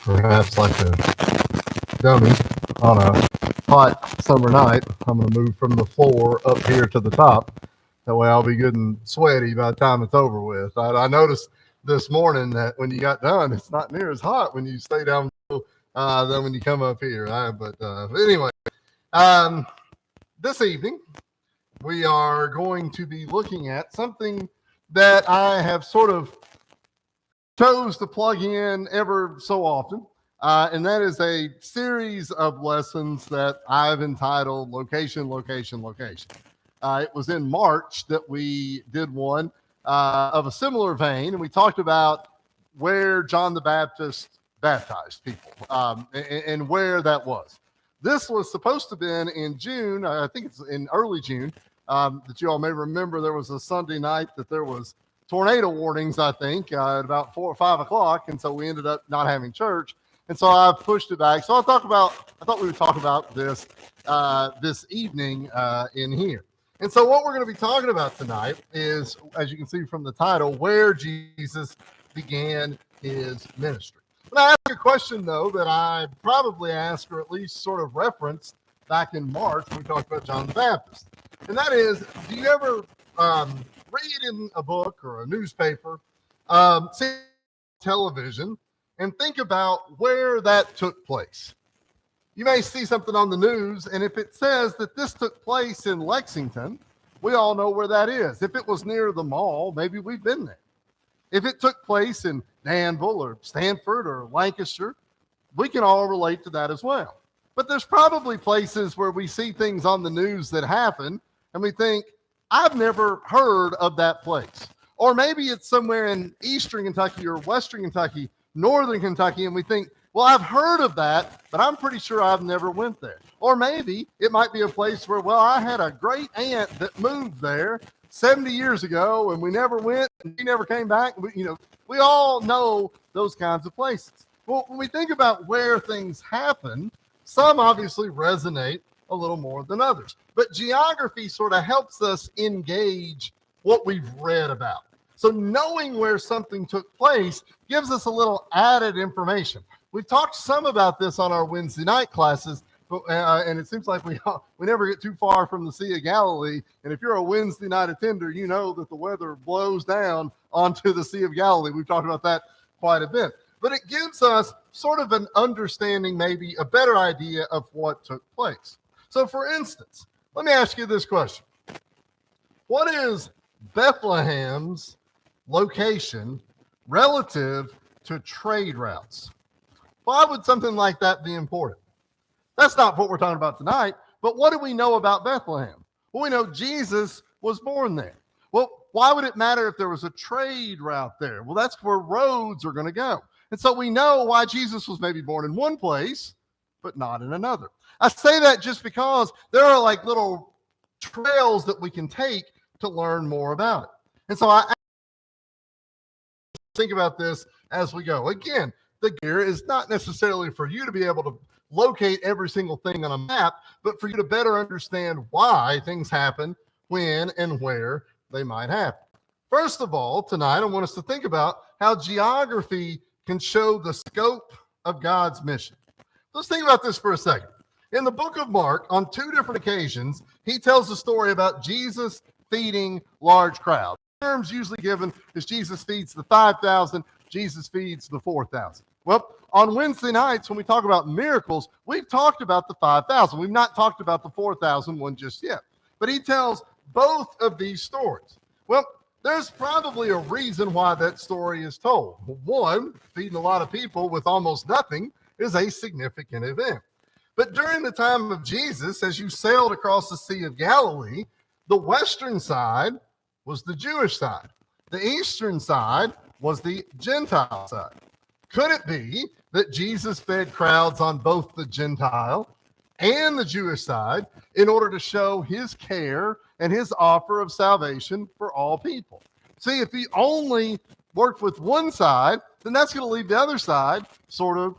perhaps like a dummy on a hot summer night. I'm going to move from the floor up here to the top. That way I'll be good and sweaty by the time it's over with. I noticed this morning that when you got done, it's not near as hot when you stay down below than when you come up here. But anyway, this evening we are going to be looking at something that I have sort of chose to plug in ever so often. And that is a series of lessons that I've entitled Location, Location, Location. It was in March that we did one of a similar vein, and we talked about where John the Baptist baptized people and where that was. This was supposed to have been in June. I think it's in early June that you all may remember there was a Sunday night that there was tornado warnings, I think, at about 4 or 5 o'clock, and so we ended up not having church. And so I've pushed it back. So I thought we would talk about this this evening in here. And so what we're going to be talking about tonight is, as you can see from the title, where Jesus began his ministry. But I ask a question, though, that I probably asked, or at least sort of referenced back in March when we talked about John the Baptist. And that is, do you ever read in a book or a newspaper, see television, and think about where that took place? You may see something on the news, and if it says that this took place in Lexington, we all know where that is. If it was near the mall, maybe we've been there. If it took place in Danville or Stanford or Lancaster, we can all relate to that as well. But there's probably places where we see things on the news that happen, and we think, I've never heard of that place. Or maybe it's somewhere in eastern Kentucky or western Kentucky, northern Kentucky, and we think, well, I've heard of that, but I'm pretty sure I've never went there. Or maybe it might be a place where, well, I had a great aunt that moved there 70 years ago, and we never went, and she never came back. We all know those kinds of places. Well, when we think about where things happen, some obviously resonate a little more than others. But geography sort of helps us engage what we've read about. So knowing where something took place gives us a little added information. We've talked some about this on our Wednesday night classes, but, and it seems like we never get too far from the Sea of Galilee. And if you're a Wednesday night attender, you know that the weather blows down onto the Sea of Galilee. We've talked about that quite a bit. But it gives us sort of an understanding, maybe a better idea of what took place. So for instance, let me ask you this question. What is Bethlehem's location relative to trade routes? Why would something like that be important? That's not what we're talking about tonight, but what do we know about Bethlehem? Well, we know Jesus was born there. Well, why would it matter if there was a trade route there? Well, that's where roads are going to go. And so we know why Jesus was maybe born in one place, but not in another. I say that just because there are like little trails that we can take to learn more about it. And so I think about this as we go. Again, the gear is not necessarily for you to be able to locate every single thing on a map, but for you to better understand why things happen, when and where they might happen. First of all, tonight I want us to think about how geography can show the scope of God's mission. Let's think about this for a second. In the book of Mark, on 2 different occasions, he tells a story about Jesus feeding large crowds. The terms usually given is Jesus feeds the 5,000, Jesus feeds the 4,000. Well, on Wednesday nights, when we talk about miracles, we've talked about the 5,000. We've not talked about the 4,000 one just yet. But he tells both of these stories. Well, there's probably a reason why that story is told. One, feeding a lot of people with almost nothing is a significant event. But during the time of Jesus, as you sailed across the Sea of Galilee, the western side was the Jewish side. The eastern side was the Gentile side. Could it be that Jesus fed crowds on both the Gentile and the Jewish side in order to show his care and his offer of salvation for all people? See, if he only worked with one side, then that's going to leave the other side sort of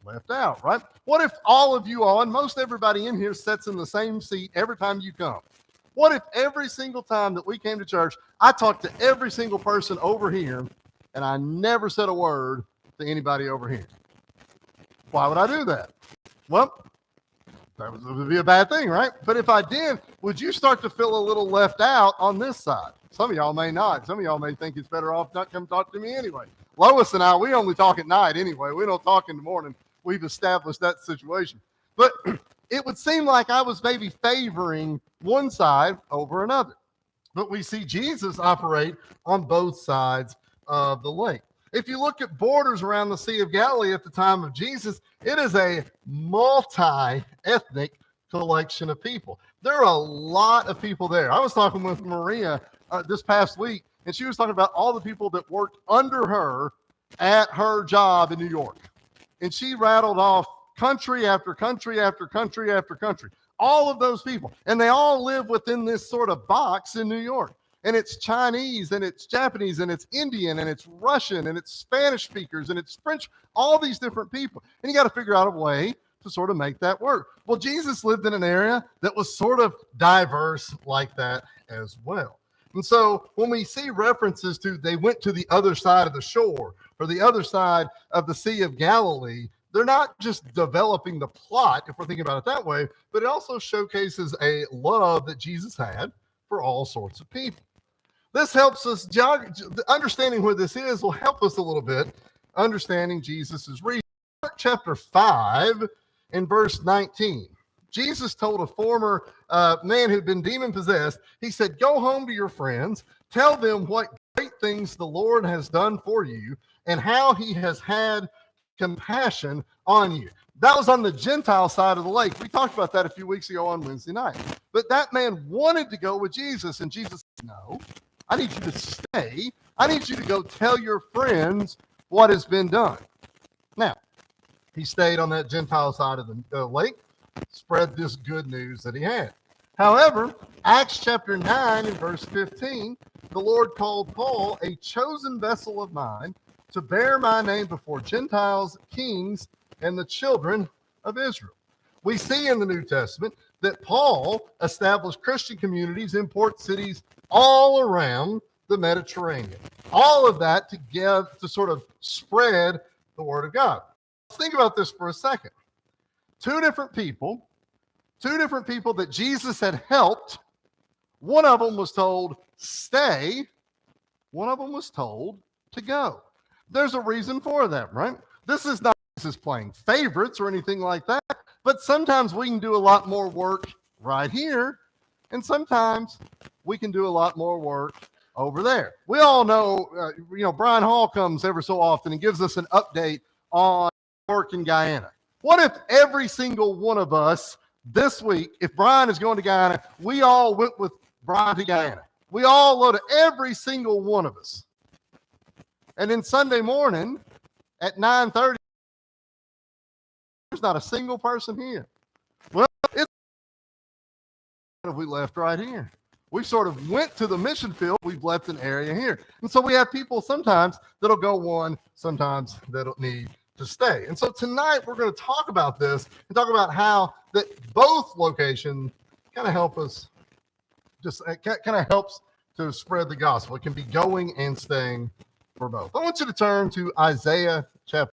left out, right? What if all of you all, and most everybody in here, sits in the same seat every time you come? What if every single time that we came to church, I talked to every single person over here, and I never said a word to anybody over here? Why would I do that? Well, that would be a bad thing, right? But if I did, would you start to feel a little left out on this side? Some of y'all may not. Some of y'all may think it's better off not come talk to me anyway. Lois and I, we only talk at night anyway. We don't talk in the morning. We've established that situation. But it would seem like I was maybe favoring one side over another. But we see Jesus operate on both sides of the lake. If you look at borders around the Sea of Galilee at the time of Jesus, it is a multi-ethnic collection of people. There are a lot of people there. I was talking with Maria this past week, and she was talking about all the people that worked under her at her job in New York. And she rattled off country after country after country after country. All of those people. And they all live within this sort of box in New York. And it's Chinese, and it's Japanese, and it's Indian, and it's Russian, and it's Spanish speakers, and it's French, all these different people. And you got to figure out a way to sort of make that work. Well, Jesus lived in an area that was sort of diverse like that as well. And so when we see references to they went to the other side of the shore or the other side of the Sea of Galilee, they're not just developing the plot, if we're thinking about it that way, but it also showcases a love that Jesus had for all sorts of people. This helps us, understanding where this is will help us a little bit, understanding Jesus's reason. Chapter 5 in verse 19. Jesus told a former man who'd been demon-possessed, he said, go home to your friends, tell them what great things the Lord has done for you and how he has had compassion on you. That was on the Gentile side of the lake. We talked about that a few weeks ago on Wednesday night. But that man wanted to go with Jesus, and Jesus said, no, I need you to stay. I need you to go tell your friends what has been done. Now, he stayed on that Gentile side of the lake, spread this good news that he had. However, Acts chapter 9 and verse 15, the Lord called Paul a chosen vessel of mine to bear my name before Gentiles, kings, and the children of Israel. We see in the New Testament that Paul established Christian communities in port cities all around the Mediterranean. All of that to sort of spread the word of God. Let's think about this for a second. Two different people that Jesus had helped. One of them was told, stay. One of them was told to go. There's a reason for that, right? This is not Jesus playing favorites or anything like that, but sometimes we can do a lot more work right here, and sometimes we can do a lot more work over there. We all know, Brian Hall comes every so often and gives us an update on work in Guyana. What if every single one of us this week, if Brian is going to Guyana, we all went with Brian to Guyana? We all loaded, every single one of us. And then Sunday morning at 9:30, there's not a single person here. Well, we left right here. We sort of went to the mission field. We've left an area here. And so we have people sometimes that'll go one, sometimes that'll need to stay. And so tonight we're going to talk about this and talk about how that both locations kind of help us, just kind of helps to spread the gospel. It can be going and staying for both. I want you to turn to Isaiah chapter.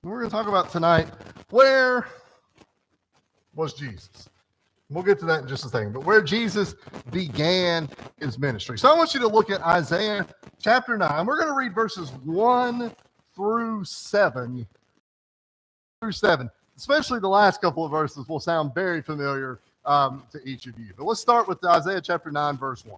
We're going to talk about tonight, where was Jesus? We'll get to that in just a second, but where Jesus began his ministry. So I want you to look at Isaiah chapter 9. We're going to read verses 1 through 7. Especially the last couple of verses will sound very familiar to each of you. But let's start with Isaiah chapter 9, verse 1.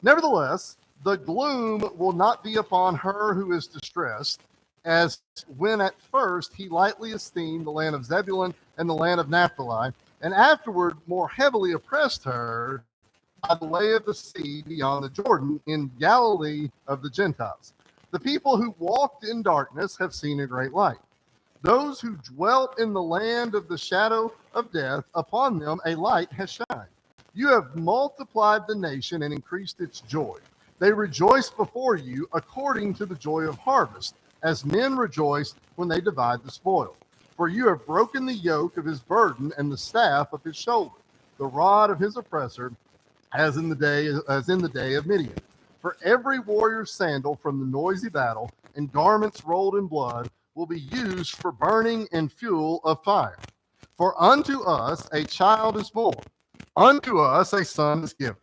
Nevertheless, the gloom will not be upon her who is distressed, as when at first he lightly esteemed the land of Zebulun and the land of Naphtali, and afterward more heavily oppressed her by the way of the sea beyond the Jordan in Galilee of the Gentiles. The people who walked in darkness have seen a great light. Those who dwelt in the land of the shadow of death, upon them a light has shined. You have multiplied the nation and increased its joy. They rejoice before you according to the joy of harvest, as men rejoice when they divide the spoil. For you have broken the yoke of his burden and the staff of his shoulder, the rod of his oppressor, as in the day of Midian. For every warrior's sandal from the noisy battle and garments rolled in blood will be used for burning and fuel of fire. For unto us a child is born, unto us a son is given,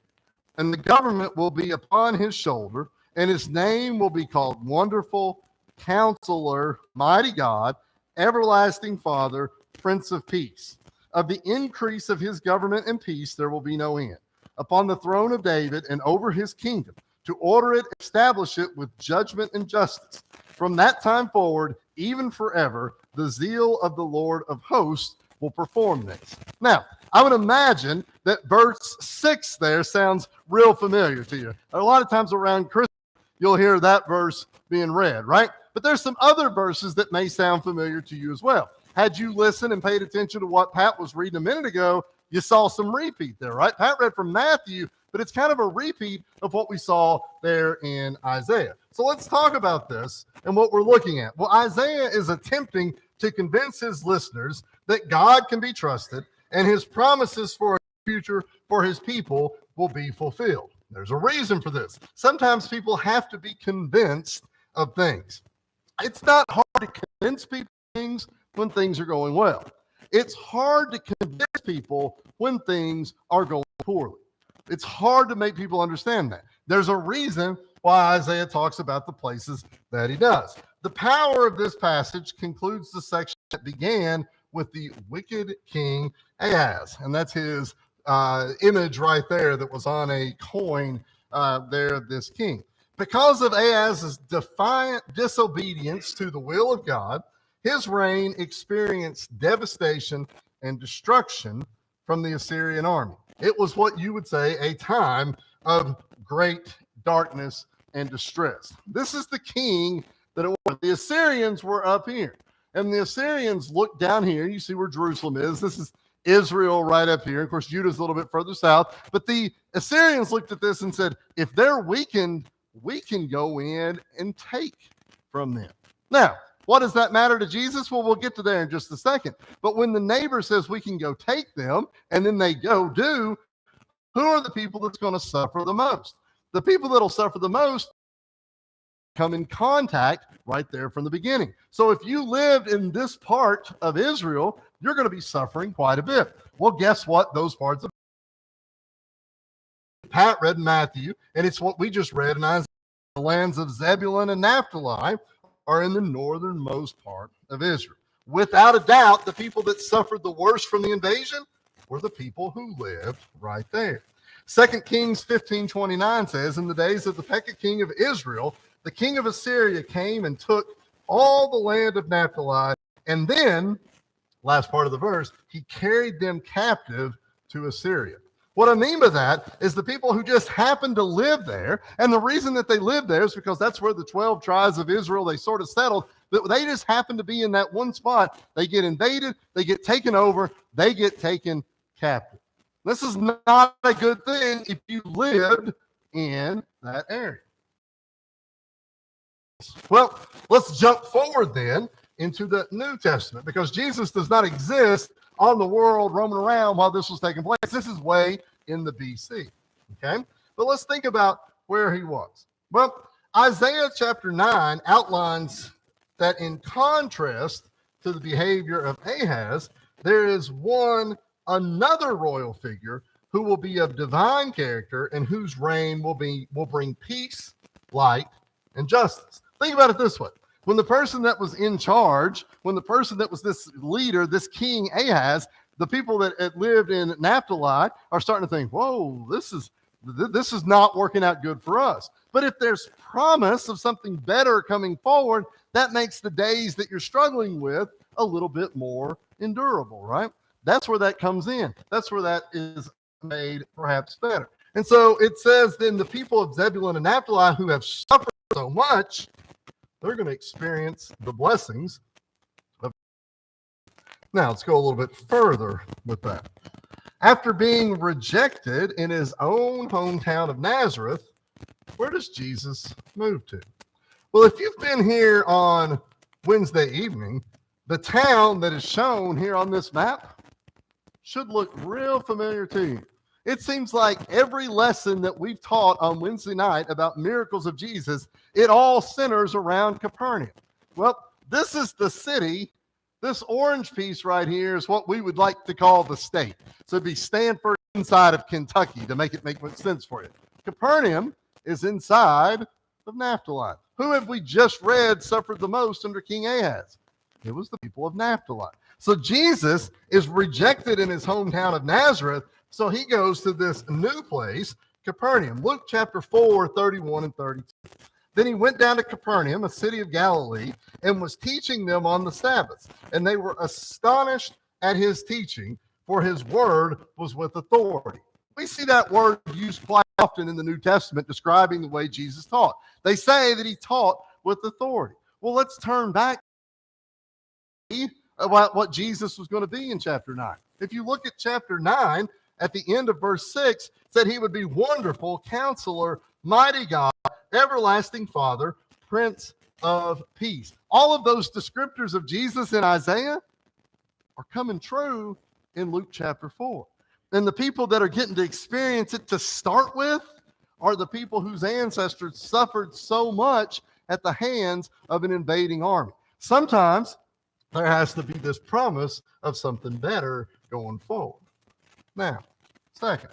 and the government will be upon his shoulder, and his name will be called Wonderful, Counselor, Mighty God, Everlasting Father, Prince of Peace. Of the increase of his government and peace there will be no end, upon the throne of David and over his kingdom, to order it, establish it with judgment and justice. From that time forward, even forever, the zeal of the Lord of hosts will perform this. Now, I would imagine that verse 6 there sounds real familiar to you. A lot of times around Christmas, you'll hear that verse being read, right? But there's some other verses that may sound familiar to you as well. Had you listened and paid attention to what Pat was reading a minute ago, you saw some repeat there, right? Pat read from Matthew, but it's kind of a repeat of what we saw there in Isaiah. So let's talk about this and what we're looking at. Well, Isaiah is attempting to convince his listeners that God can be trusted and his promises for a future for his people will be fulfilled. There's a reason for this. Sometimes people have to be convinced of things. It's not hard to convince people of things when things are going well. It's hard to convince people when things are going poorly. It's hard to make people understand that. There's a reason why Isaiah talks about the places that he does. The power of this passage concludes the section that began with the wicked king Ahaz, and that's his image right there that was on a coin there of this king. Because of Ahaz's defiant disobedience to the will of God, his reign experienced devastation and destruction from the Assyrian army. It was what you would say a time of great darkness and distress. This is the king that it was. The Assyrians were up here, and the Assyrians looked down here. You see where Jerusalem is. This is Israel right up here. Of course, Judah's a little bit further south, but the Assyrians looked at this and said, if they're weakened, we can go in and take from them. Now, what does that matter to Jesus? Well, we'll get to there in just a second. But when the neighbor says we can go take them, and then they go do, who are the people that's going to suffer the most? The people that'll suffer the most come in contact right there from the beginning. So if you lived in this part of Israel, you're going to be suffering quite a bit. Well, guess what? Those parts of Pat read Matthew, and it's what we just read in Isaiah. The lands of Zebulun and Naphtali are in the northernmost part of Israel. Without a doubt, the people that suffered the worst from the invasion were the people who lived right there. 2 Kings 15:29 says, in the days of the Pekah king of Israel, the king of Assyria came and took all the land of Naphtali, and then, last part of the verse, he carried them captive to Assyria. What I mean by that is the people who just happened to live there, and the reason that they lived there is because that's where the 12 tribes of Israel, they sort of settled, but they just happened to be in that one spot. They get invaded, they get taken over, they get taken captive. This is not a good thing if you lived in that area. Well, let's jump forward then into the New Testament, because Jesus does not exist on the world roaming around while this was taking place. This is way in the BC, okay? But let's think about where he was. Well, Isaiah chapter 9 outlines that in contrast to the behavior of Ahaz, there is another royal figure who will be of divine character and whose reign will bring peace, light, and justice. Think about it this way. When the person that was in charge, when the person that was this leader, this king Ahaz, the people that lived in Naphtali are starting to think, whoa, this is not working out good for us. But if there's promise of something better coming forward, that makes the days that you're struggling with a little bit more endurable, right? That's where that comes in. That's where that is made perhaps better. And so it says then the people of Zebulun and Naphtali who have suffered so much, they're going to experience the blessings of. Now, let's go a little bit further with that. After being rejected in his own hometown of Nazareth, where does Jesus move to? Well, if you've been here on Wednesday evening, the town that is shown here on this map should look real familiar to you. It seems like every lesson that we've taught on Wednesday night about miracles of Jesus, it all centers around Capernaum. Well, this is the city. This orange piece right here is what we would like to call the state. So it'd be Stanford inside of Kentucky to make sense for you. Capernaum is inside of Naphtali. Who have we just read suffered the most under King Ahaz? It was the people of Naphtali. So Jesus is rejected in his hometown of Nazareth, so he goes to this new place, Capernaum. Luke chapter 4, 31 and 32. Then he went down to Capernaum, a city of Galilee, and was teaching them on the Sabbath. And they were astonished at his teaching, for his word was with authority. We see that word used quite often in the New Testament describing the way Jesus taught. They say that he taught with authority. Well, let's turn back about what Jesus was going to be in chapter 9. If you look at chapter 9, at the end of verse 6, it said he would be wonderful, counselor, mighty God, everlasting Father, Prince of Peace. All of those descriptors of Jesus in Isaiah are coming true in Luke chapter 4. And the people that are getting to experience it to start with are the people whose ancestors suffered so much at the hands of an invading army. Sometimes there has to be this promise of something better going forward. Now, second,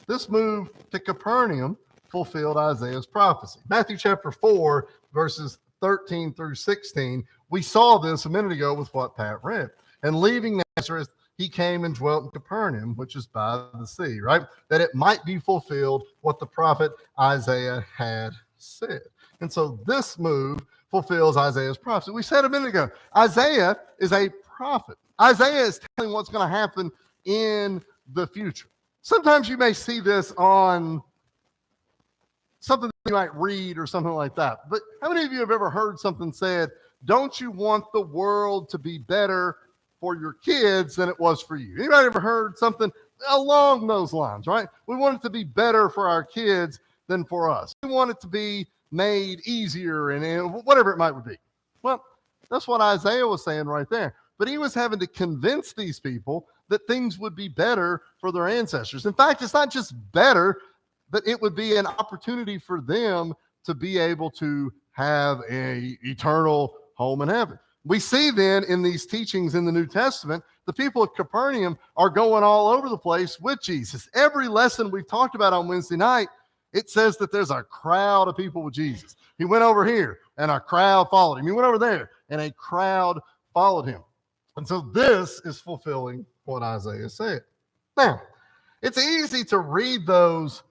this move to Capernaum fulfilled Isaiah's prophecy. Matthew chapter 4, verses 13 through 16, we saw this a minute ago with what Pat read. And leaving Nazareth, he came and dwelt in Capernaum, which is by the sea, right? That it might be fulfilled what the prophet Isaiah had said. And so this move fulfills Isaiah's prophecy. We said a minute ago, Isaiah is a prophet. Isaiah is telling what's going to happen in the future. Sometimes you may see this on something that you might read or something like that. But how many of you have ever heard something said, don't you want the world to be better for your kids than it was for you? Anybody ever heard something along those lines, right? We want it to be better for our kids than for us. We want it to be made easier and whatever it might be. Well, that's what Isaiah was saying right there. But he was having to convince these people that things would be better for their ancestors. In fact, it's not just better, but it would be an opportunity for them to be able to have an eternal home in heaven. We see then in these teachings in the New Testament, the people of Capernaum are going all over the place with Jesus. Every lesson we've talked about on Wednesday night, it says that there's a crowd of people with Jesus. He went over here and a crowd followed him. He went over there and a crowd followed him. And so this is fulfilling what Isaiah said. Now, it's easy to read those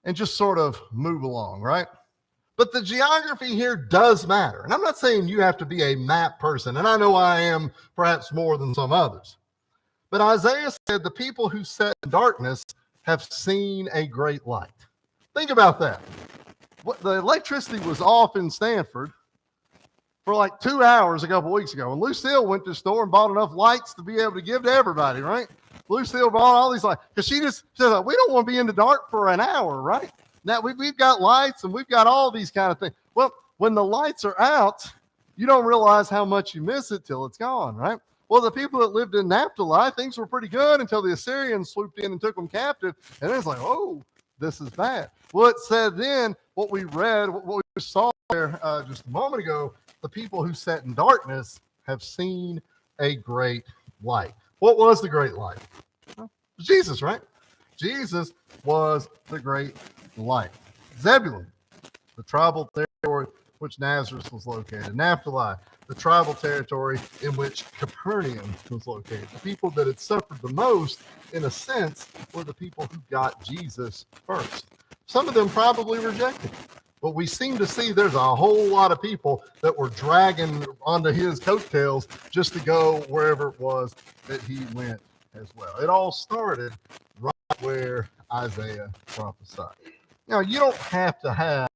and just sort of move along, right? But the geography here does matter. And I'm not saying you have to be a map person, and I know I am perhaps more than some others. But Isaiah said the people who sat in darkness have seen a great light. Think about that. The electricity was off in Stanford for like 2 hours a couple weeks ago. And Lucille went to the store and bought enough lights to be able to give to everybody, right? Lucille bought all these lights because she said, we don't want to be in the dark for an hour, right? Now, we've got lights and we've got all these kind of things. Well, when the lights are out, you don't realize how much you miss it till it's gone, right? Well, the people that lived in Naphtali, things were pretty good until the Assyrians swooped in and took them captive. And then it's like, oh, this is bad. Well, it said then what we read, what we saw there just a moment ago, the people who sat in darkness have seen a great light. What was the great light? Well, Jesus, right? Jesus was the great light. Zebulun, the tribal territory which Nazareth was located. Naphtali, the tribal territory in which Capernaum was located. The people that had suffered the most, in a sense, were the people who got Jesus first. Some of them probably rejected him. But we seem to see there's a whole lot of people that were dragging onto his coattails just to go wherever it was that he went as well. It all started right where Isaiah prophesied. Now, you don't have to have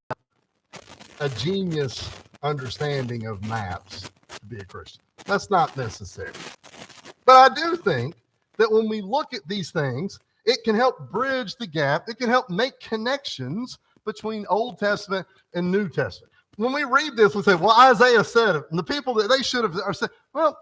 a genius understanding of maps to be a Christian. That's not necessary. But I do think that when we look at these things, it can help bridge the gap. It can help make connections between Old Testament and New Testament. When we read this, we say, well, Isaiah said it. And the people that they should have are said, well,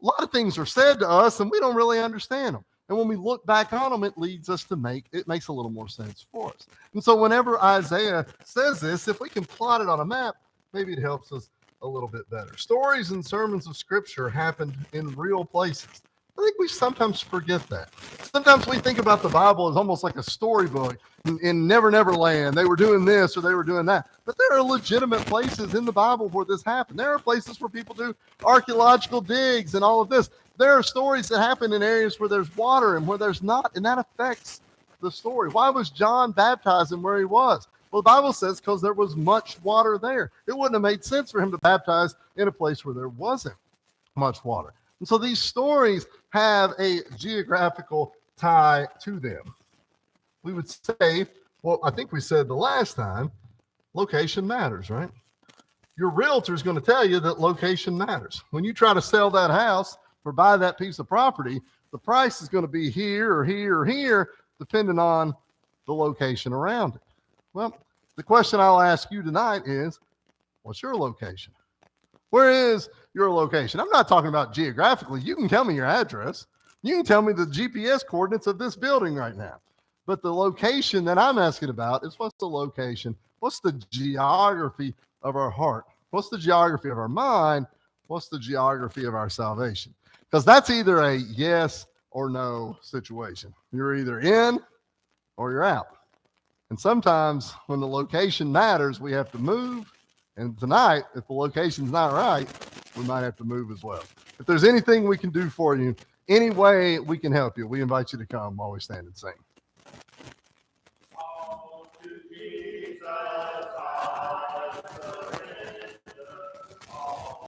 a lot of things are said to us and we don't really understand them. And when we look back on them, it leads us to it makes a little more sense for us. And so whenever Isaiah says this, if we can plot it on a map, maybe it helps us a little bit better. Stories and sermons of Scripture happened in real places. I think we sometimes forget that. Sometimes we think about the Bible as almost like a storybook in Never Never Land. They were doing this or they were doing that. But there are legitimate places in the Bible where this happened. There are places where people do archaeological digs and all of this. There are stories that happen in areas where there's water and where there's not, and that affects the story. Why was John baptizing where he was? Well, the Bible says because there was much water there. It wouldn't have made sense for him to baptize in a place where there wasn't much water. And so these stories have a geographical tie to them. We would say, well, I think we said the last time, location matters, right? Your realtor is going to tell you that location matters. When you try to sell that house or buy that piece of property, the price is going to be here or here or here, depending on the location around it. Well, the question I'll ask you tonight is, what's your location? Where is your location? I'm not talking about geographically. You can tell me your address. You can tell me the GPS coordinates of this building right now. But the location that I'm asking about is what's the location? What's the geography of our heart? What's the geography of our mind? What's the geography of our salvation? Because that's either a yes or no situation. You're either in or you're out. And sometimes when the location matters, we have to move. And tonight, if the location's not right, we might have to move as well. If there's anything we can do for you, any way we can help you, we invite you to come while we stand and sing. Oh, to Jesus,